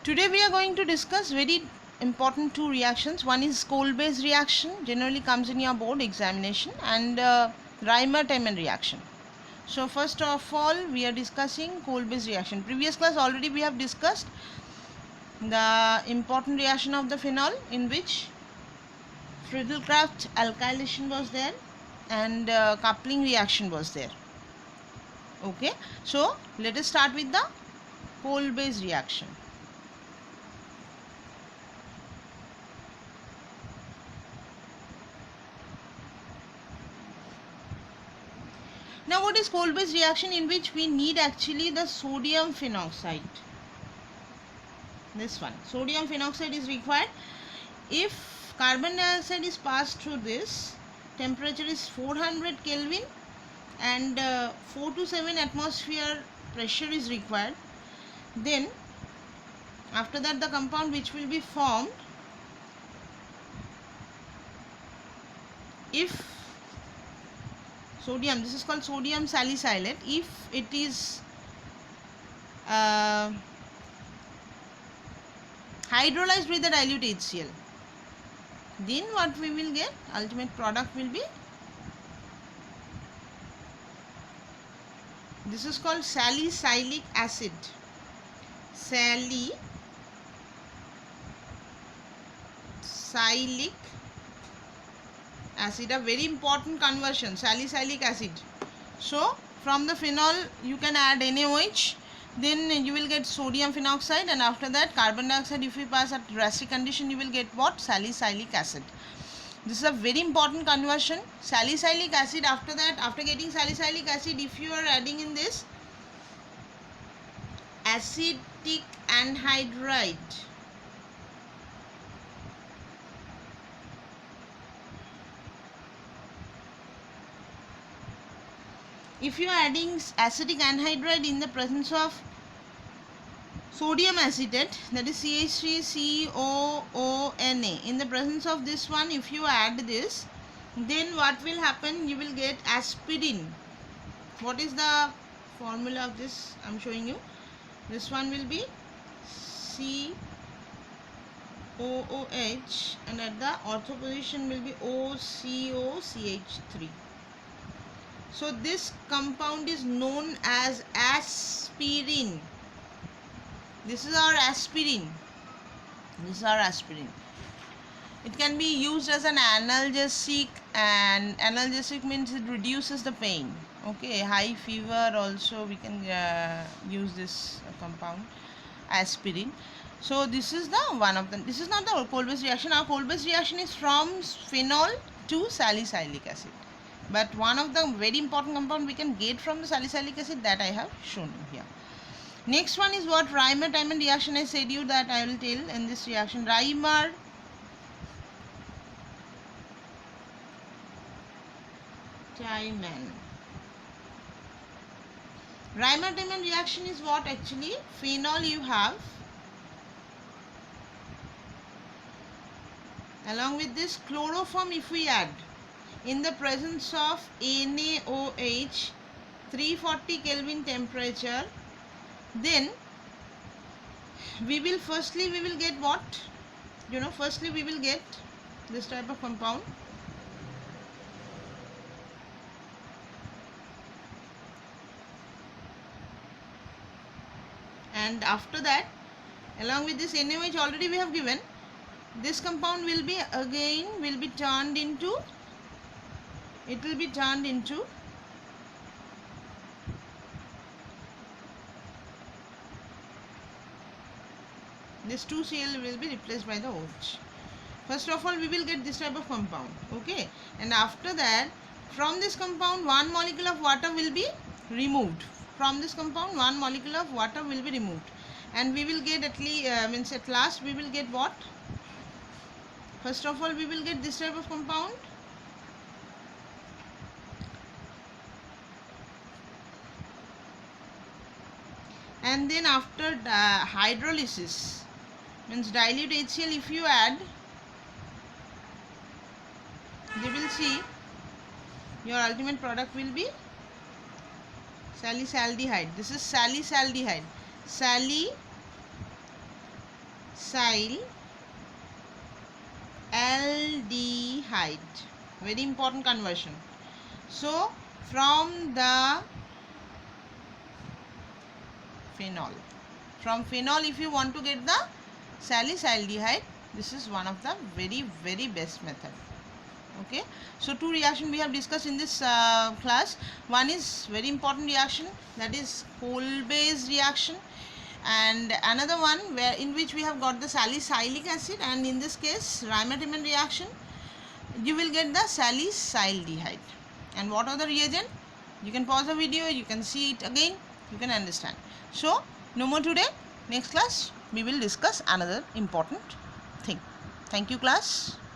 Today we are going to discuss very important two reactions. One is Kolbe's reaction, generally comes in your board examination, and Reimer-Tiemann reaction. So first of all, we are discussing Kolbe's reaction. Previous class already we have discussed the important reaction of the phenol, in which Friedel-Crafts alkylation was there and coupling reaction was there. Okay, so let us start with the Kolbe's reaction. Now what is Kolbe's reaction, in which we need actually the sodium phenoxide? This one, sodium phenoxide is required. If carbon dioxide is passed through this, temperature is 400 Kelvin and 4 to 7 atmosphere pressure is required. Then after that the compound which will be formed, if sodium, this is called sodium salicylate, if it is hydrolyzed with the dilute HCl, then what we will get, ultimate product will be, this is called salicylic acid. Salicylic acid, a very important conversion, salicylic acid. So from the phenol you can add NaOH, then you will get sodium phenoxide, and after that carbon dioxide, if you pass at Rastrick condition, you will get what? Salicylic acid. This is a very important conversion, salicylic acid. After that, after getting salicylic acid, if you are adding in this acetic anhydride, if you are adding acetic anhydride in the presence of sodium acetate, that is CH3COONA, in the presence of this one, if you add this, then what will happen? You will get aspirin. What is the formula of this? I am showing you. This one will be COOH, and at the ortho position will be OCOCH3. So this compound is known as aspirin. This is our aspirin. This is our aspirin. It can be used as an analgesic, and analgesic means it reduces the pain. Okay, high fever also we can use this compound, aspirin. So this is the one of them. This is not the Kolbe's reaction. Our Kolbe's reaction is from phenol to salicylic acid. But one of the very important compound we can get from the salicylic acid, that I have shown you here. Next one is what? Reimer-Tiemann reaction. I said you that I will tell in this reaction. Reimer-Tiemann reaction is what? Actually, phenol you have, along with this chloroform, if we add in the presence of NaOH, 340 Kelvin temperature, then we will get what? Firstly we will get this type of compound, and after that, along with this NaOH already we have given, this compound will be turned into, it will be turned into this 2Cl will be replaced by the OH. First of all, we will get this type of compound. Okay, and after that, from this compound, one molecule of water will be removed. From this compound, one molecule of water will be removed, and we will get at last we will get what? First of all, we will get this type of compound, and then after hydrolysis, means dilute HCl, if you add, you will see your ultimate product will be salicylaldehyde. This is salicylaldehyde. aldehyde. Very important conversion. So from the phenol, if you want to get the salicylaldehyde, this is one of the very best method. Okay, so two reaction we have discussed in this class. One is very important reaction, that is Kolbe's reaction, and another one where in which we have got the salicylic acid, and in this case Riemann-Tiemann reaction, you will get the salicylaldehyde. And what are the reagent? You can pause the video, you can see it again, you can understand. So no more today. Next class we will discuss another important thing. Thank you class.